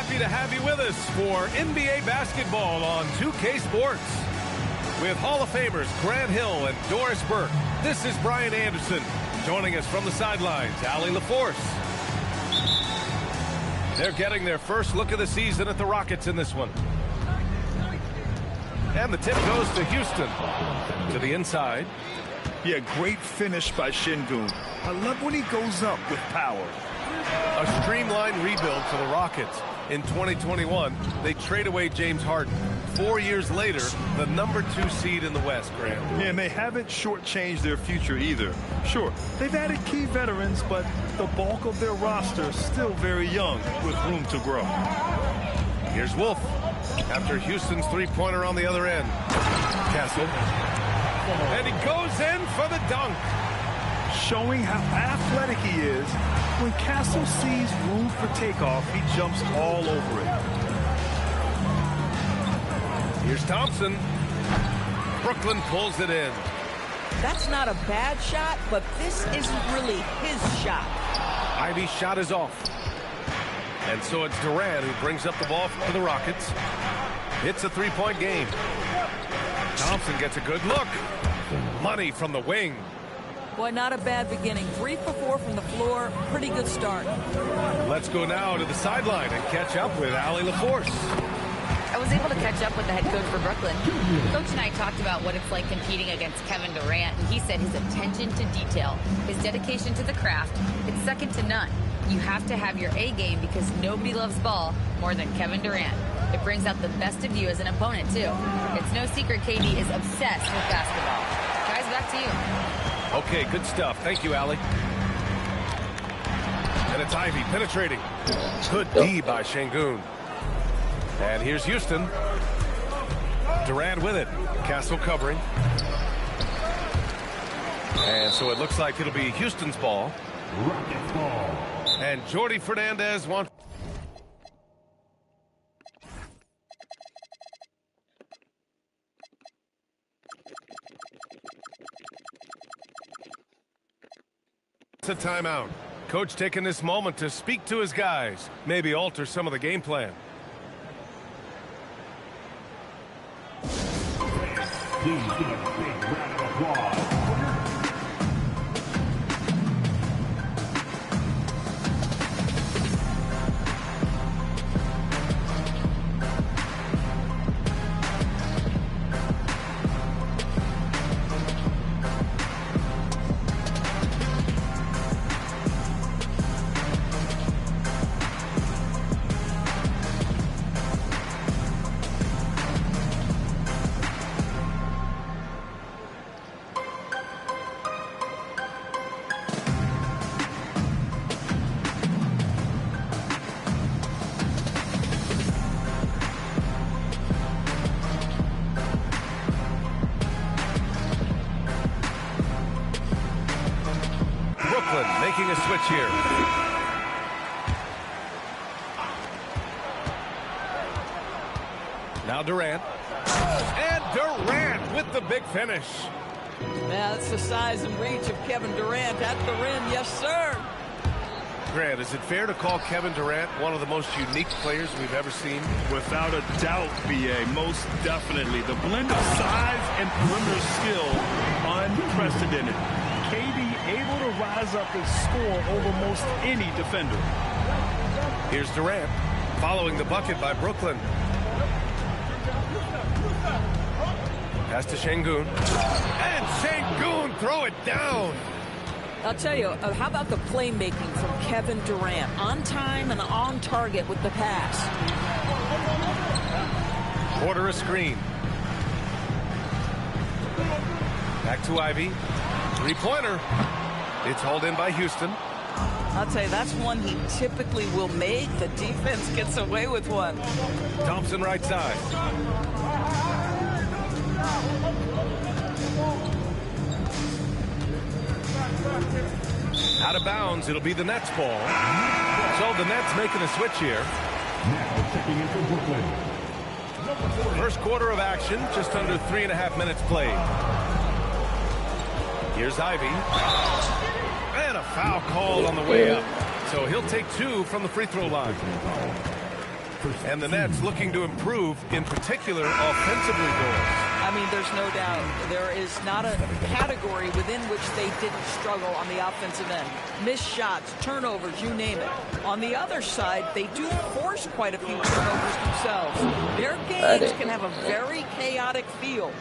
Happy to have you with us for NBA basketball on 2K Sports. With Hall of Famers Grant Hill and Doris Burke, this is Brian Anderson. Joining us from the sidelines, Allie LaForce. They're getting their first look of the season at the Rockets in this one. And the tip goes to Houston. To the inside. Yeah, great finish by Şengün. I love when he goes up with power. A streamlined rebuild for the Rockets. In 2021, they trade away James Harden. 4 years later, the #2 seed in the West, Graham. Yeah, and they haven't shortchanged their future either. Sure, they've added key veterans, but the bulk of their roster is still very young with room to grow. Here's Wolf. After Houston's three-pointer on the other end. Castle. And he goes in for the dunk. Showing how athletic he is, when Castle sees room for takeoff, he jumps all over it. Here's Thompson. Brooklyn pulls it in. That's not a bad shot, but this isn't really his shot. Ivy's shot is off. And so it's Durant who brings up the ball for the Rockets. It's a three-point game. Thompson gets a good look. Money from the wing. Boy, not a bad beginning. 3 for 4 from the floor. Pretty good start. Let's go now to the sideline and catch up with Allie LaForce. I was able to catch up with the head coach for Brooklyn. Coach and I talked about what it's like competing against Kevin Durant, and he said his attention to detail, his dedication to the craft, it's second to none. You have to have your A game because nobody loves ball more than Kevin Durant. It brings out the best of you as an opponent, too. It's no secret KD is obsessed with basketball. Guys, back to you. Okay, good stuff. Thank you, Allie. And it's Ivy penetrating. Good D by Şengün. And here's Houston. Durant with it. Castle covering. And so it looks like it'll be Houston's ball. Rockets ball. And Jordi Fernandez wants... It's a timeout. Coach taking this moment to speak to his guys. Maybe alter some of the game plan. Please give a big round of applause. Making a switch here. Now Durant. And Durant with the big finish. Now that's the size and reach of Kevin Durant at the rim. Yes, sir. Grant, is it fair to call Kevin Durant one of the most unique players we've ever seen? Without a doubt, B.A., most definitely. The blend of size and perimeter skill, unprecedented. KD able to rise up and score over most any defender. Here's Durant, following the bucket by Brooklyn. Pass to Şengün. And Şengün throw it down. I'll tell you, how about the playmaking from Kevin Durant? On time and on target with the pass. Quarter a screen. Back to Ivy. Three-pointer. It's hauled in by Houston. I'll tell you, that's one he typically will make. The defense gets away with one. Thompson right side. Out of bounds, it'll be the Nets ball. So the Nets making a switch here. Now checking in for Brooklyn. First quarter of action, just under 3.5 minutes played. Here's Ivy. And a foul called on the way up. So he'll take 2 from the free throw line. And the Nets looking to improve, in particular, offensively doors. I mean, there's no doubt there is not a category within which they didn't struggle on the offensive end. Missed shots, turnovers, you name it. On the other side, they do force quite a few turnovers themselves. Their games can have a very chaotic feel.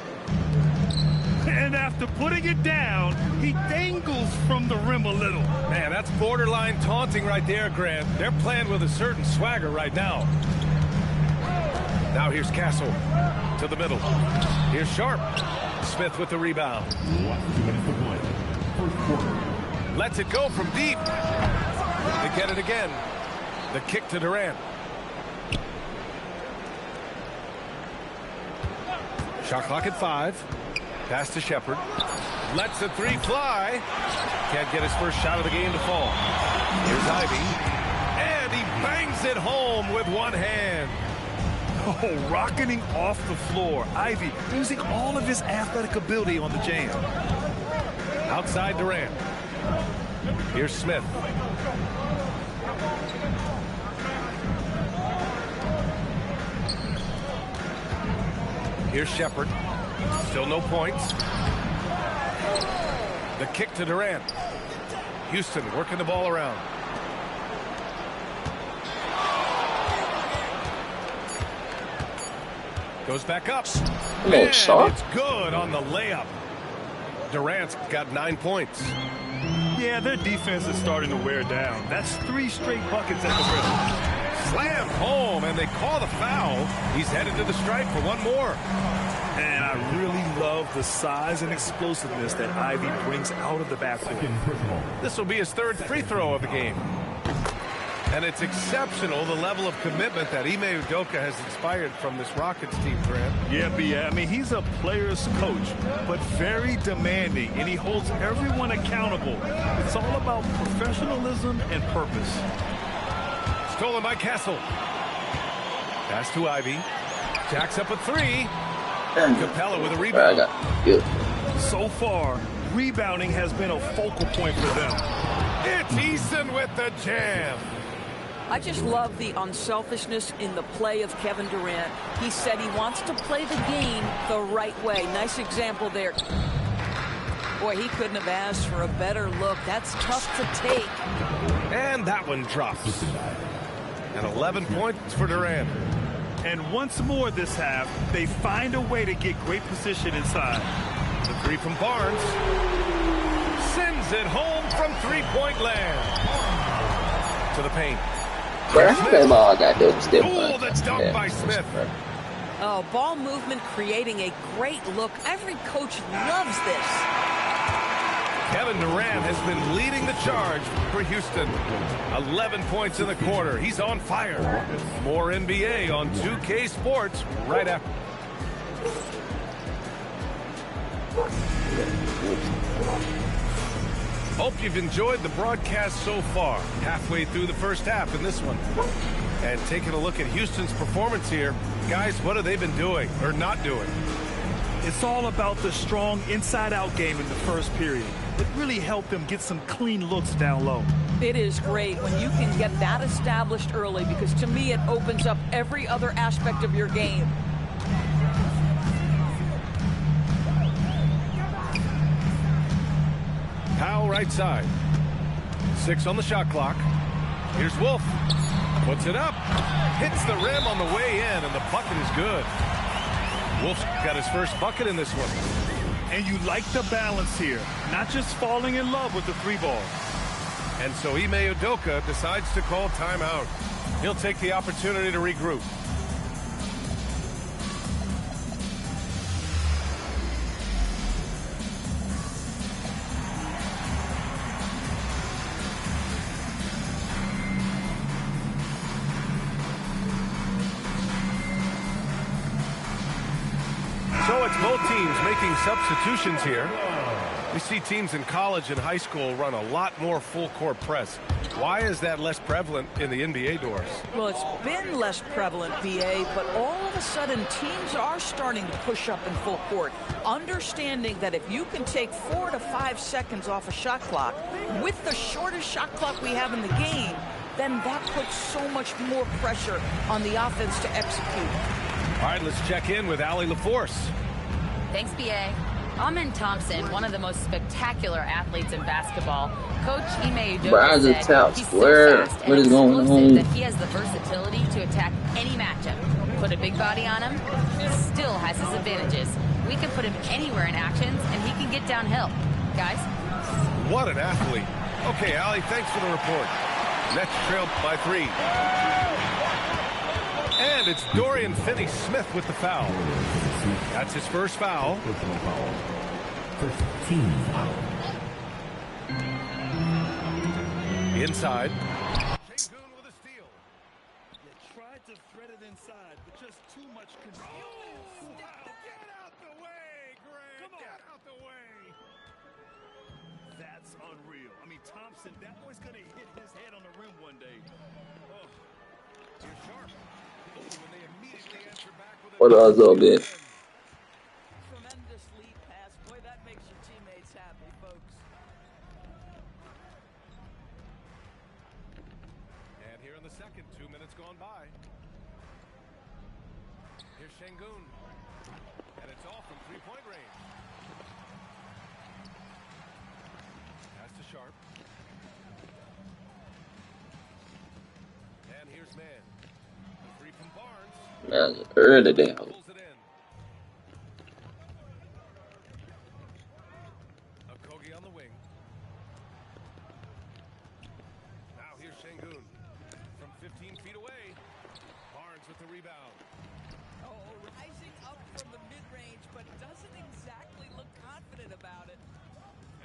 And after putting it down, he dangles from the rim a little. Man, that's borderline taunting right there, Grant. They're playing with a certain swagger right now. Now here's Castle to the middle. Here's Sharp. Smith with the rebound. Lets it go from deep. They get it again. The kick to Durant. Shot clock at 5. Pass to Shepherd. Lets the 3 fly. Can't get his first shot of the game to fall. Here's Ivy. And he bangs it home with one hand. Oh, rocketing off the floor. Ivy using all of his athletic ability on the jam. Outside Durant. Here's Smith. Here's Shepherd. Still no points. The kick to Durant. Houston working the ball around. Goes back up. And it's good on the layup. Durant's got 9 points. Yeah, their defense is starting to wear down. That's 3 straight buckets at the rim. Slammed home, and they call the foul. He's headed to the stripe for one more. And I really love the size and explosiveness that Ivy brings out of the backcourt. This will be his 3rd free throw of the game. And it's exceptional, the level of commitment that Ime Udoka has inspired from this Rockets team, Grant. Yeah, I mean, he's a player's coach, but very demanding, and he holds everyone accountable. It's all about professionalism and purpose. Stolen by Castle. Pass to Ivy. Jacks up a 3. Capella with a rebound. So far, rebounding has been a focal point for them. It's Eason with the jam. I just love the unselfishness in the play of Kevin Durant. He said he wants to play the game the right way. Nice example there. Boy, he couldn't have asked for a better look. That's tough to take. And that one drops. And 11 points for Durant. And once more this half, they find a way to get great position inside. The 3 from Barnes. Sends it home from 3-point land. To the paint. Ooh, that's dunked by Smith. Oh, ball movement creating a great look. Every coach loves this. Kevin Durant has been leading the charge for Houston. 11 points in the quarter. He's on fire. More NBA on 2K Sports right after. Hope you've enjoyed the broadcast so far. Halfway through the first half in this one. And taking a look at Houston's performance here. Guys, what have they been doing or not doing? It's all about the strong inside-out game in the first period. It really helped them get some clean looks down low. It is great when you can get that established early, because to me it opens up every other aspect of your game. Powell right side. 6 on the shot clock. Here's Wolf. Puts it up. Hits the rim on the way in, and the bucket is good. Wolf's got his first bucket in this one. And you like the balance here. Not just falling in love with the 3 ball. And so Ime Udoka decides to call timeout. He'll take the opportunity to regroup. So it's both teams making substitutions here. We see teams in college and high school run a lot more full-court press. Why is that less prevalent in the NBA doors? Well, it's been less prevalent, BA, but all of a sudden teams are starting to push up in full court, understanding that if you can take 4 to 5 seconds off a shot clock, with the shortest shot clock we have in the game, then that puts so much more pressure on the offense to execute. All right, let's check in with Allie LaForce. Thanks, B.A. Amen Thompson, one of the most spectacular athletes in basketball. Coach Ime Udoka said he's so fast and explosive that he has the versatility to attack any matchup. Put a big body on him, he still has his advantages. We can put him anywhere in actions, and he can get downhill. Guys? What an athlete. Okay, Allie, thanks for the report. Nets trailed by 3. And it's Dorian Finney-Smith with the foul. That's his first foul. First team foul. Inside. Sengun with a steal. You tried to thread it inside, but just too much control. Wow, get out the way, Greg. Come on. Get out the way. That's unreal. I mean, Thompson, that boy's going to hit his head on the rim one day. Oh, you're sharp. When they immediately answer back with What else up, man? Tremendous lead pass. Boy, that makes your teammates happy, folks. And here in the second, 2 minutes gone by. Here's Sengun. And it's off from 3-point range. Pass to Sharp. And here's Mann. The 3 from Barnes. Man, early day. Pulls it in. Okogie on the wing. Now here's Sengun. From 15 feet away. Barnes with the rebound. Oh, rising up from the mid-range, but doesn't exactly look confident about it.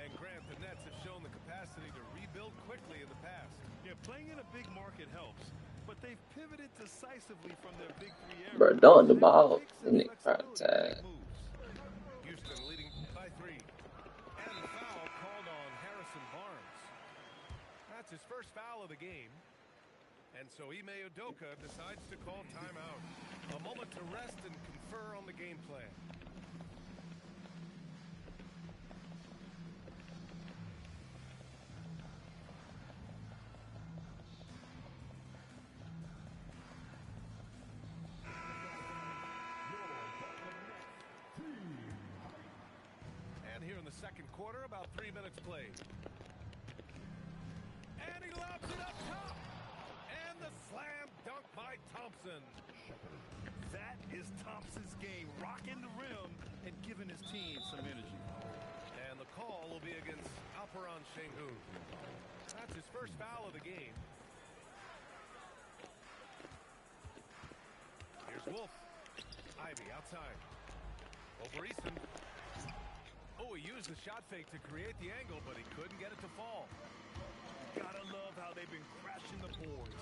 And Grant, the Nets have shown the capacity to rebuild quickly in the past. Yeah, playing in a big market helps, but they've pivoted decisively from their big 3 areas. Bro, throwing the ball in the front side. Houston leading by 3. And the foul called on Harrison Barnes. That's his first foul of the game. And so Ime Udoka decides to call timeout. A moment to rest and confer on the game plan. Here in the second quarter, about 3 minutes played. And he lobs it up top. And the slam dunk by Thompson. That is Thompson's game, rocking the rim and giving his team some energy. And the call will be against Alperen Sengun. That's his first foul of the game. Here's Wolf. Ivy outside. Over Easton. Oh, he used the shot fake to create the angle, but he couldn't get it to fall. Gotta love how they've been crashing the boards,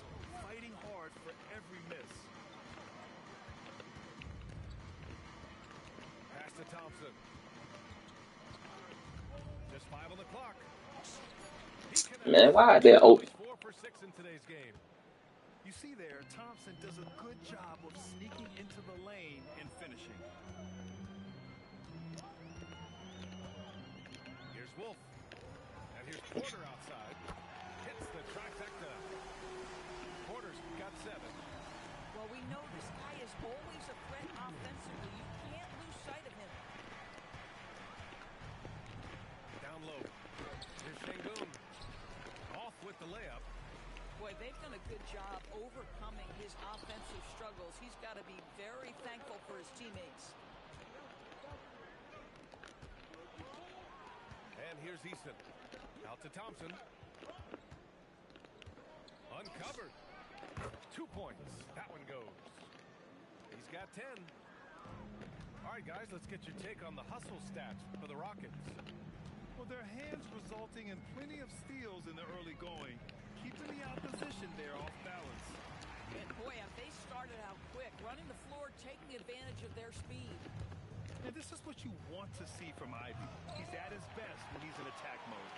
fighting hard for every miss. Pass to Thompson. Just 5 on the clock. Man, why are they open? 4 for 6 in today's game. You see there, Thompson does a good job of sneaking into the lane and finishing. Wolf. And here's Porter outside. Hits the trifecta. Porter's got 7. Well, we know this guy is always a threat offensively. You can't lose sight of him. Down low. Here's Sengun. Off with the layup. Boy, they've done a good job overcoming his offensive struggles. He's got to be very thankful for his teammates. And here's Easton. Out to Thompson. Uncovered. 2 points. That one goes. He's got 10. All right, guys, let's get your take on the hustle stats for the Rockets. Well, their hands resulting in plenty of steals in the early going, keeping the opposition there off balance. And boy, have they started out quick, running the floor, taking advantage of their speed. And this is what you want to see from Ivy. He's at his best when he's in attack mode.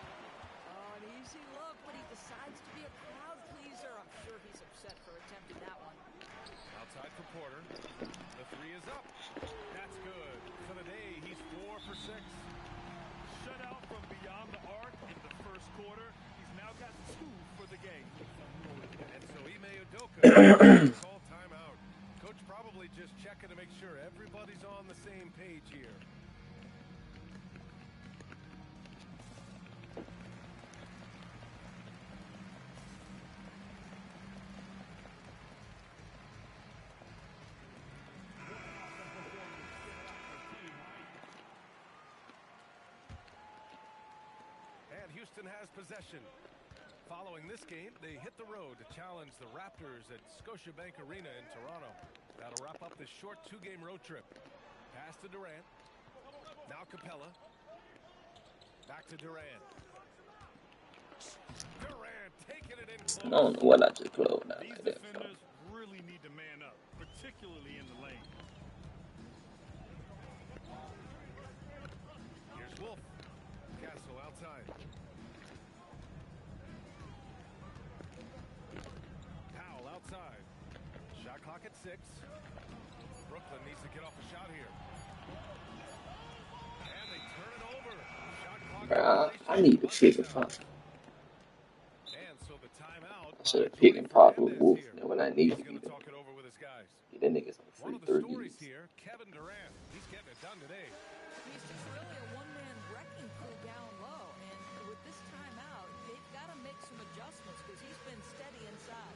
An easy look, but he decides to be a crowd pleaser. I'm sure he's upset for attempting that one. Outside for Porter. The 3 is up. That's good. For the day, he's 4 for 6. Shut out from beyond the arc in the first quarter. He's now now got 2 for the game. And so Ime Udoka call timeout. Coach probably just checking to make sure everybody's on the same page here. And Houston has possession. Following this game, they hit the road to challenge the Raptors at Scotiabank Arena in Toronto. That'll wrap up this short 2-game road trip. Pass to Durant. Now Capella. Back to Durant. Durant taking it in close. I don't know what I just closed out These like that. defenders really need to man up, particularly in the lane. Here's Wolf. Castle outside. Powell outside. Shot clock at 6. Brooklyn needs to get off a shot here. And they turn it over. Shot clock. Bruh, I need to pick and pop. And so the timeout. I should have picked and popped with Wolf when I needed He's to going be to talk it over with his guys. get that nigga some One free of the stories threes. here, Kevin Durant. He's getting it done today. He's just really a one-man wrecking crew down low. And with this timeout, they've got to make some adjustments because he's been steady inside.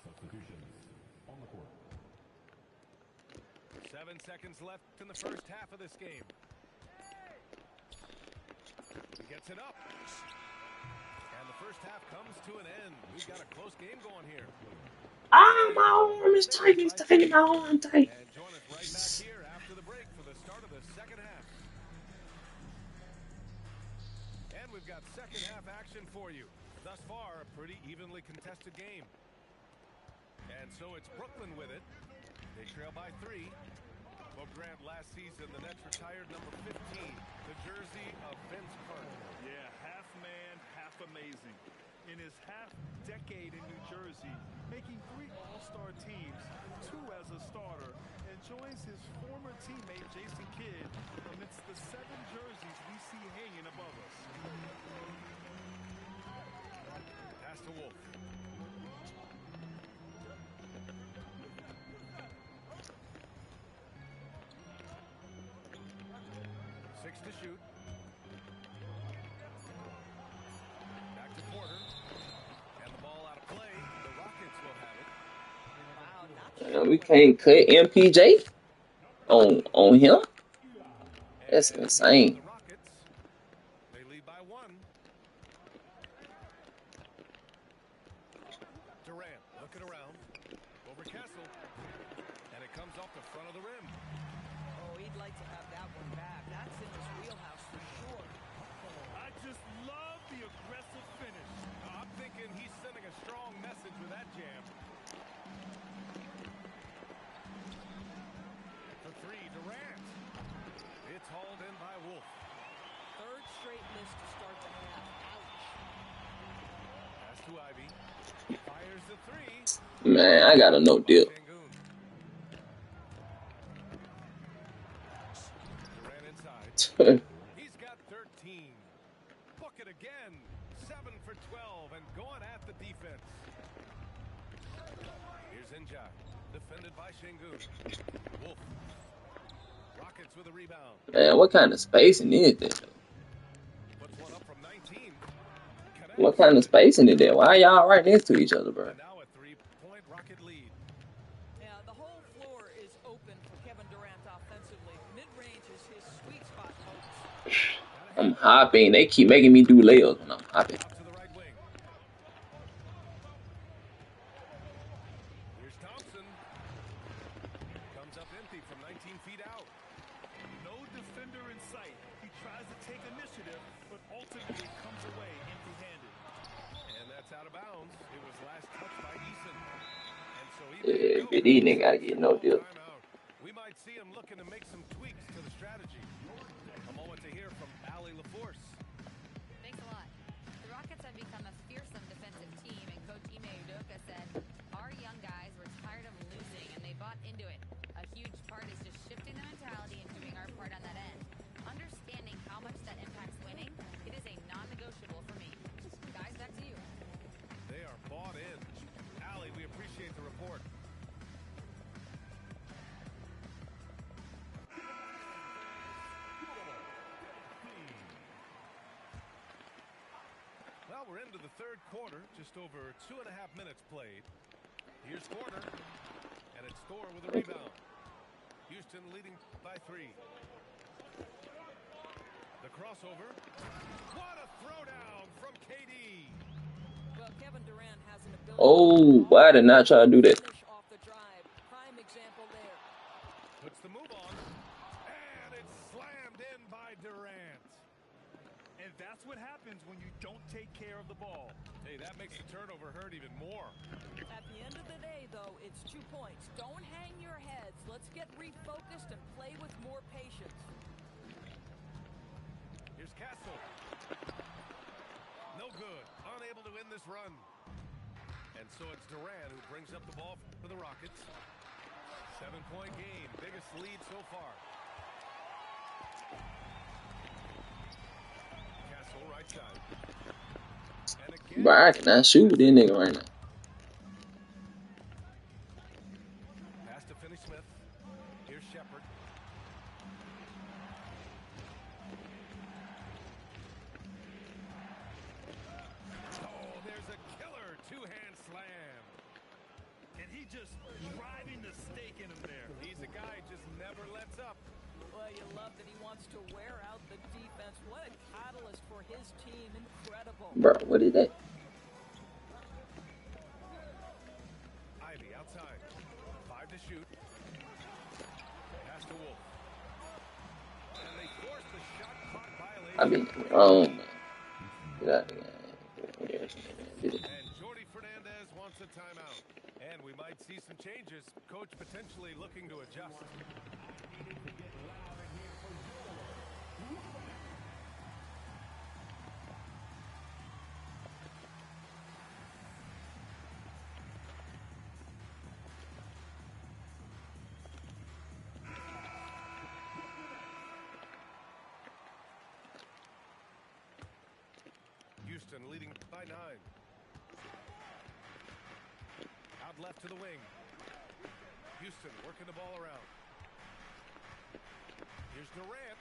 Substitutions on the court. 7 seconds left in the first half of this game. He gets it up. And the first half comes to an end. We've got a close game going here. Ah, my arm is tight. He's defending my arm tight. And join us right back here after the break for the start of the second half. And we've got second half action for you. Thus far, a pretty evenly contested game. And so it's Brooklyn with it. They trail by 3. Well, Grant, last season, the Nets retired number 15, the jersey of Vince Carter. Yeah, half man, half amazing. In his half-decade in New Jersey, making 3 All-Star teams, 2 as a starter, and joins his former teammate Jason Kidd amidst the 7 jerseys we see hanging above us. Pass to Wolf. To shoot. Back to Porter. And the ball out of play. The Rockets will have it. Wow, not We can't cut MPJ on him. That's insane. The Rockets, they lead by 1. Durant looking around. Over Kessel. And it comes off the front of the rim. Oh, he'd like to have that one back. That's in his wheelhouse for sure. I just love the aggressive finish. I'm thinking he's sending a strong message with that jam. For 3, Durant. It's hauled in by Wolf. Third straight miss to start the half. Ouch. Pass to Ivy. Fires the 3. Man, I got a no dip. Şengün. Durant inside. He's got 13. Book it again. 7 for 12 and going at the defense. Here's Njai. Defended by Şengün. Wolf. Rockets with a rebound. Man, what kind of spacing is that? Puts one up from 19. What kind of spacing is that? Why y'all right next to each other, bro? And now a 3-point Rocket lead. Yeah, the whole floor is open for Kevin Durant offensively. Mid-range is his sweet spot, folks. I'm hopping. They keep making me do layups when I'm hopping. Out to the right wing. Here's Thompson. Comes up empty from 19 feet out. No defender in sight. He tries to take initiative, but ultimately comes away empty-handed. And that's out of bounds. It was last touched by Eason. And so Yeah, Big E nigga gotta get no dip. Timeout. We might see him looking to make some tweaks to the strategy. A moment to hear from Allie LaForce. Thanks a lot. The Rockets have become a fearsome defensive team, and Coach Ime Udoka said, our young guys were tired of losing, and they bought into it. A Well, we're into the third quarter, just over 2.5 minutes played. Here's Porter, and it's Thor with a rebound. Houston leading by 3. The crossover. What a throwdown from KD. Well, Kevin Durant has an ability. Oh, why did not try to do that? Off the drive. Prime example there. Puts the move on, and it's slammed in by Durant. And that's what happens when you don't take care of the ball. Hey, that makes the turnover hurt even more. At the end of the day, though, it's 2 points. Don't hang your heads. Let's get refocused and play with more patience. Here's Castle. No good. Unable to win this run. And so it's Durant who brings up the ball for the Rockets. 7-point game. Biggest lead so far. Castle right side. And again. But I cannot shoot with this nigga right now. Pass to Finney-Smith. Here's Shepherd. Oh, there's a killer two-hand slam. And he just driving the stake in him there. He's a guy who just never lets up. Well, you love that he wants to wear out the defense. What a catalyst for his team. Incredible. Bro, what is that? Ivy outside. 5 to shoot. Pass to Wolf. And they force the shot clock violation. I mean, oh man. Get out of here. And Jordi Fernandez wants a timeout. And we might see some changes. Coach potentially looking to adjust. Houston leading by 9. Out left to the wing. Houston working the ball around. Here's Durant.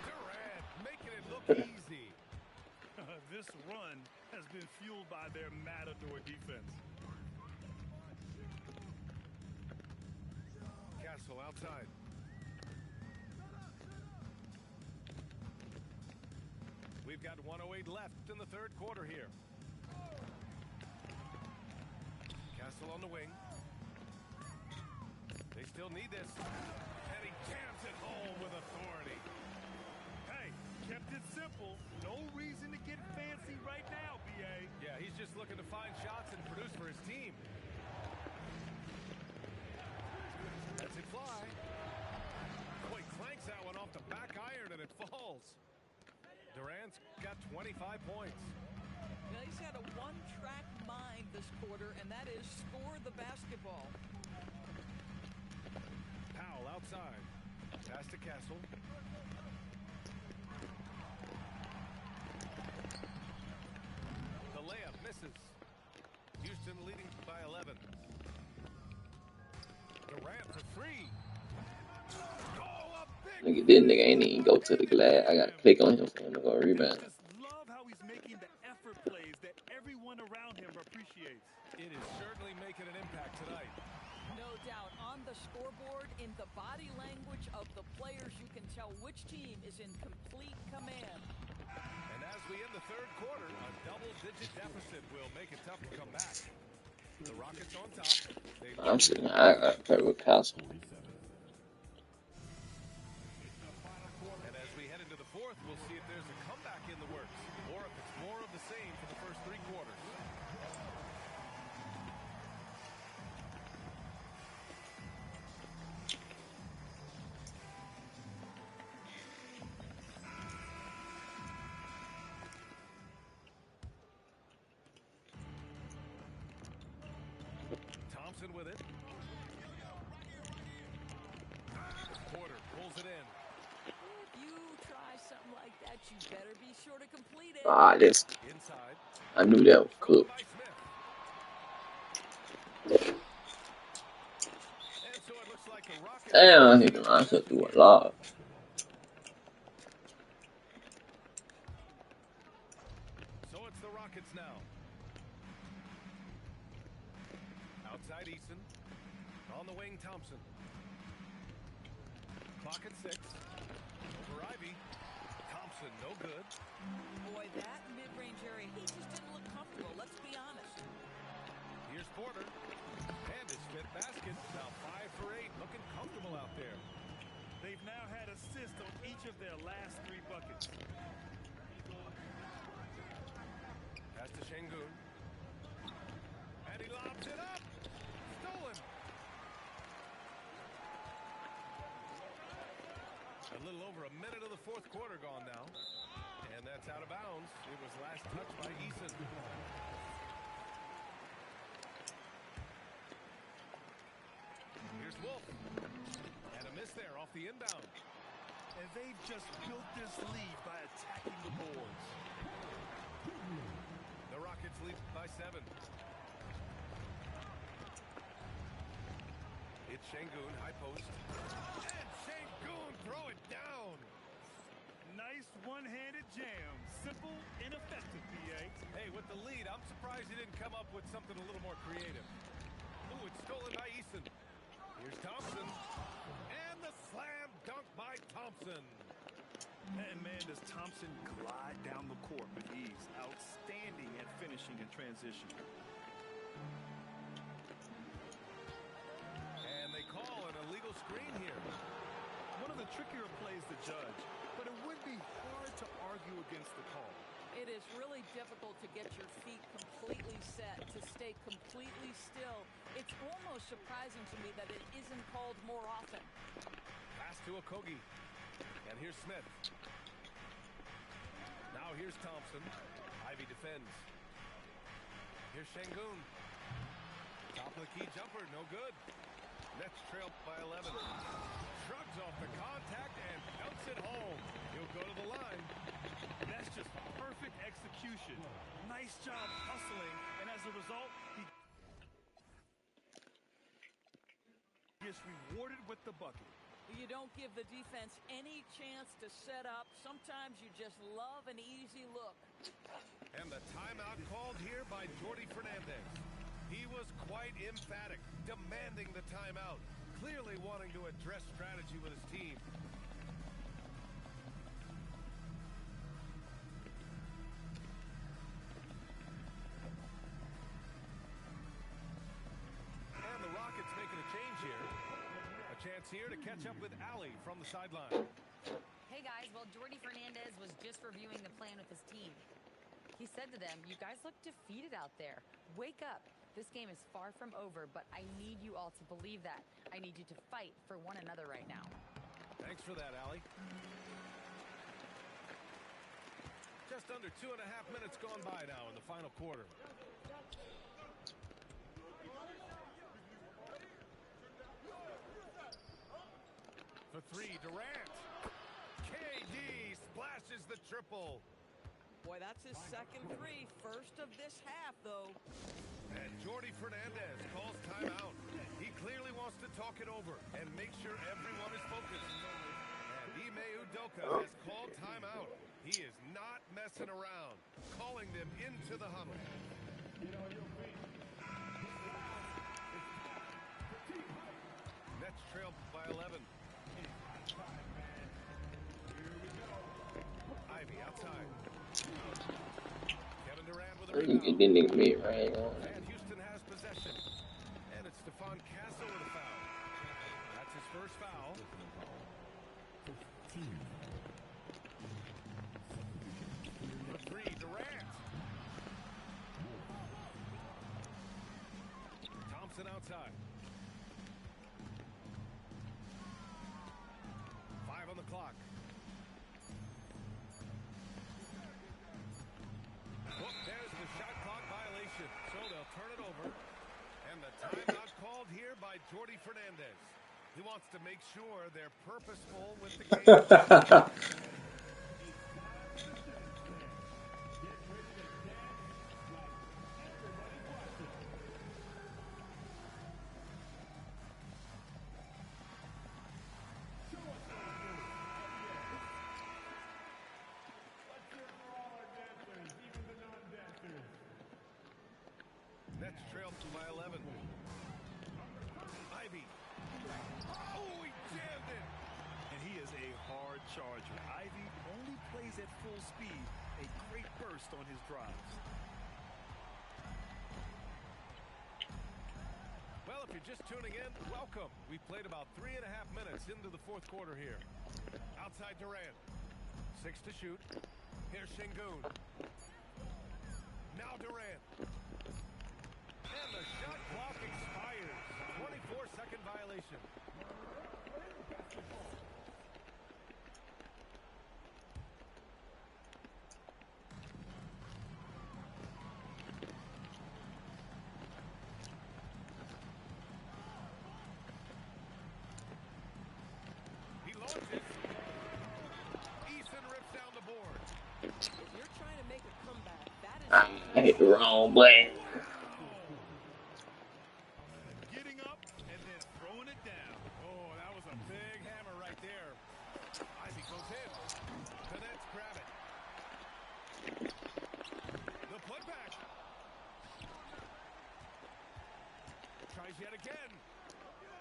Durant making it look easy. This run has been fueled by their Matador defense. Castle outside. We've got 1:08 left in the third quarter here. Castle on the wing. They still need this. And he jams it home with authority. Hey, kept it simple. No reason to get fancy right now, B.A. Yeah, he's just looking to find shots and produce for his team. Lets it fly. Boy, clanks that one off the back iron and it falls. Durant's got 25 points. Well, he's had a one-track mind this quarter, and that is score the basketball. Powell outside. Pass to Castle. The layup misses. Houston leading by 11. Durant for 3. Oh, a big Look at this nigga ain't even go to the glass. I gotta click on him for him to go rebound. Just love how he's making the effort plays that everyone around him appreciates. It is certainly making an impact tonight. No doubt. On the scoreboard, in the body language of the players, you can tell which team is in complete command. And as we end the third quarter, a double-digit deficit will make it tough to come back. The Rockets on top. I'm sitting. I gotta play with Castle. And as we head into the fourth, we'll see if there's a comeback in the works, or if it's more of the same for the first 3 quarters. Thompson with it. Porter pulls it in. If you try something like that, you better be sure to complete it. Ah, this. Inside. I knew that was cool. By Smith. And so it looks like the Rockets. Damn, he can launch up through a lot. So it's the Rockets now. Outside Eason. On the wing, Thompson. Clock at 6. Over Ivy. Thompson, no good. Boy, that mid-range area, he just didn't look comfortable. Let's be honest. Here's Porter. And his 5th basket. Now 5 for 8. Looking comfortable out there. They've now had assists on each of their last 3 buckets. Pass to Şengün. And he lobs it up. Stolen. A little over a minute of the 4th quarter gone now. And that's out of bounds. It was last touched by Eason. Here's Wolf. And a miss there off the inbound. And they've just built this lead by attacking the boards. The Rockets lead by 7. It's Şengün, high post. And Şengün, throw it down. Nice one-handed jam. Simple and effective, B.A. Hey, with the lead, I'm surprised he didn't come up with something a little more creative. Ooh, it's stolen by Eason. Here's Thompson. And the slam dunk by Thompson. And man, does Thompson glide down the court with ease. Outstanding at finishing in transition. And they call an illegal screen here. One of the trickier plays to judge, but it would be hard to argue against the call. It is really difficult to get your feet completely set, to stay completely still. It's almost surprising to me that it isn't called more often. Pass to Okogie. And here's Smith. Now here's Thompson. Ivy defends. Here's Şengün. Top of the key jumper, no good. Nets trail by 11. Shrugs off the contact and dunks it home. He'll go to the line. That's just perfect execution. Nice job hustling, and as a result, he gets rewarded with the bucket. You don't give the defense any chance to set up. Sometimes you just love an easy look. And the timeout called here by Jordi Fernandez. He was quite emphatic, demanding the timeout, clearly wanting to address strategy with his team. And the Rockets making a change here. A chance here to catch up with Ali from the sideline. Hey guys, well, Jordi Fernandez was just reviewing the plan with his team. He said to them, "You guys look defeated out there. Wake up. This game is far from over, but I need you all to believe that. I need you to fight for one another right now." Thanks for that, Ali. Just under 2.5 minutes gone by now in the final quarter. For 3, Durant. KD splashes the triple. Boy, that's his second 3. First of this half, though. And Jordi Fernandez calls timeout. He clearly wants to talk it over and make sure everyone is focused. And Ime Udoka has called timeout. He is not messing around, calling them into the huddle. Nets trail by 11. Ivy outside. Kevin Durant with a You rebound. didn't me right now. And Houston has possession. And it's Stephon Castle with a foul. That's his first foul. 15. For 3, Durant. Thompson outside. 5 on the clock. Well, there's the shot clock violation. So they'll turn it over. And the timeout called here by Jordi Fernandez. He wants to make sure they're purposeful with the game. Shots trailed by 11. Ivy. Oh, he jammed it. And he is a hard charger. Ivy only plays at full speed. A great burst on his drives. Well, if you're just tuning in, welcome. We played about 3.5 minutes into the fourth quarter here. Outside Durant. 6 to shoot. Here's Şengün. Now Durant. And the shot clock expires. 24-second violation. He launches. Eason rips down the board. If you're trying to make a comeback, that is I hit the wrong button. Getting up and then throwing it down. Oh, that was a big hammer right there. Ivy goes in. The Nets grab it. The putback. Tries yet again.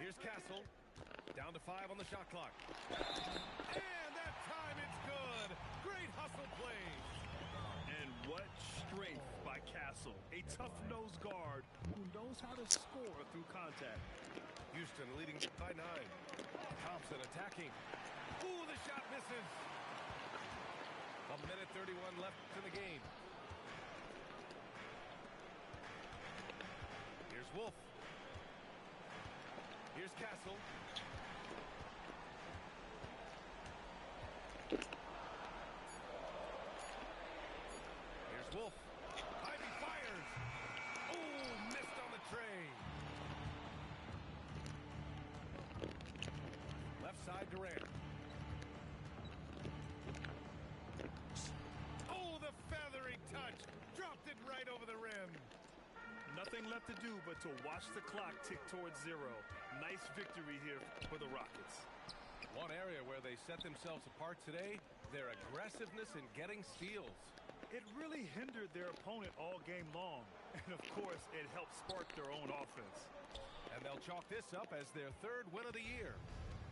Here's Castle. Down to 5 on the shot clock. And that time it's good. Great hustle play. And what strength by Castle. A tough-nosed guard who knows how to score through contact. Houston leading by 9. Thompson attacking. Ooh, the shot misses. 1:31 left in the game. Here's Wolf. Here's Castle. Here's Wolf. Ivy fires. Ooh, missed on the tray. Left side Durant. Oh, the feathery touch. Dropped it right over the rim. Nothing left to do but to watch the clock tick towards 0. Nice victory here for the Rockets. One area where they set themselves apart today, their aggressiveness in getting steals. It really hindered their opponent all game long. And, of course, it helped spark their own offense. And they'll chalk this up as their 3rd win of the year.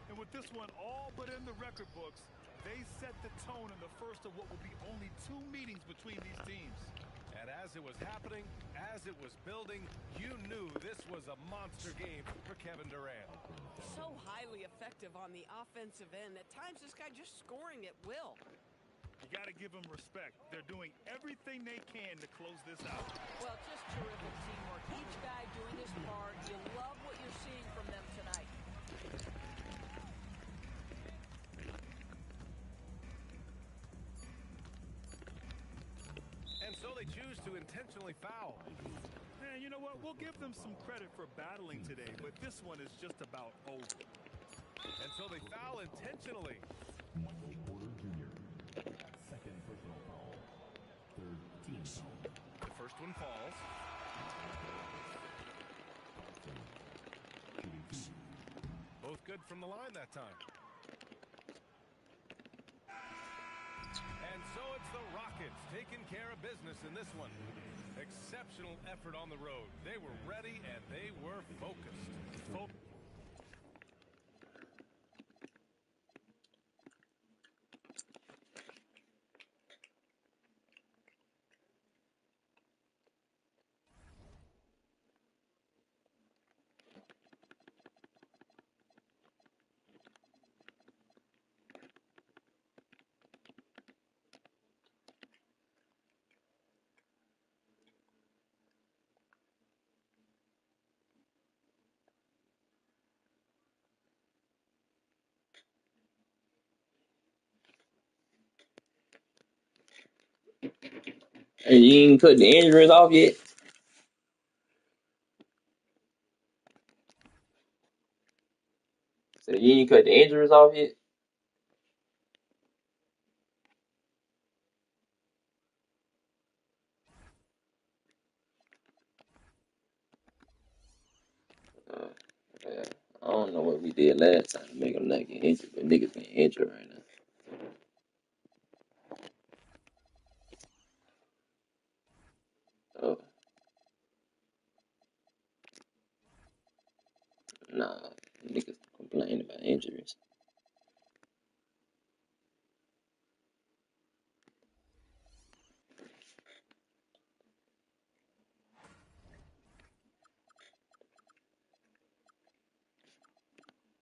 And with this one all but in the record books, they set the tone in the first of what will be only 2 meetings between these teams. And as it was happening, as it was building, you knew this was a monster game for Kevin Durant. so highly effective on the offensive end. At times, this guy just scoring at will. You got to give them respect. They're doing everything they can to close this out. Well, just terrific teamwork. Each guy doing his part. You love what you're seeing from them tonight. And so they choose to intentionally foul. And you know what? We'll give them some credit for battling today, but this one is just about over. And so they foul intentionally. Michael Porter Jr. Second personal foul. Third team foul. The first one falls. Shooting 2. Both good from the line that time. And so it's the Rockets taking care of business in this one. Exceptional effort on the road. They were ready and they were focused. Hey, you ain't cut the injuries off yet? So you ain't cut the injuries off yet? Uh, yeah. I don't know what we did last time to make them not get injured, but niggas getting injured right now. Oh, Nah, niggas complain about injuries.